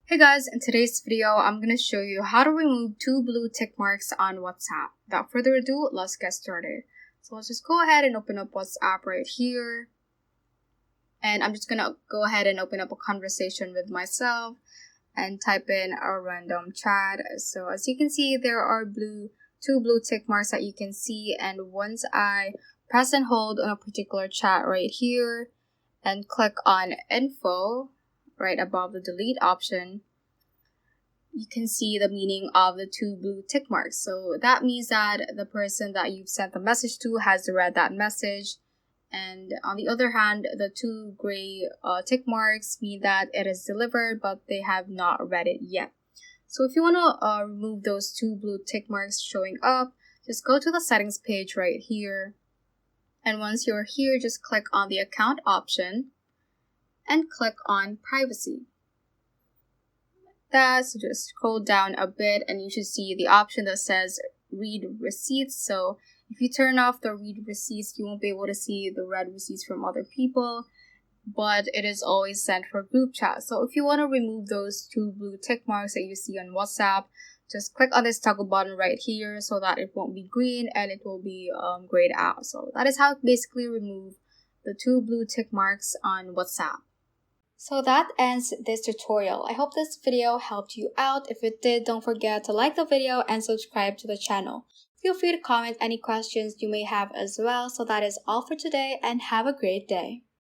Hey guys, in today's video, I'm going to show you how to remove two blue tick marks on WhatsApp. Without further ado, let's get started. So let's just go ahead and open up WhatsApp right here. And I'm just going to go ahead and open up a conversation with myself and type in a random chat. So as you can see, there are two blue tick marks that you can see. And once I press and hold on a particular chat right here and click on info right above the delete option, you can see the meaning of the two blue tick marks. So that means that the person that you've sent the message to has read that message. And on the other hand, the two gray tick marks mean that it is delivered, but they have not read it yet. So if you want to remove those two blue tick marks showing up, just go to the settings page right here. And once you're here, just click on the account option and click on privacy. So just scroll down a bit and you should see the option that says read receipts. So if you turn off the read receipts, you won't be able to see the read receipts from other people, but it is always sent for group chat. So if you want to remove those two blue tick marks that you see on WhatsApp, just click on this toggle button right here so that it won't be green and it will be grayed out. So that is how to basically remove the two blue tick marks on WhatsApp. So that ends this tutorial. I hope this video helped you out. If it did, don't forget to like the video and subscribe to the channel. Feel free to comment any questions you may have as well. So that is all for today and have a great day.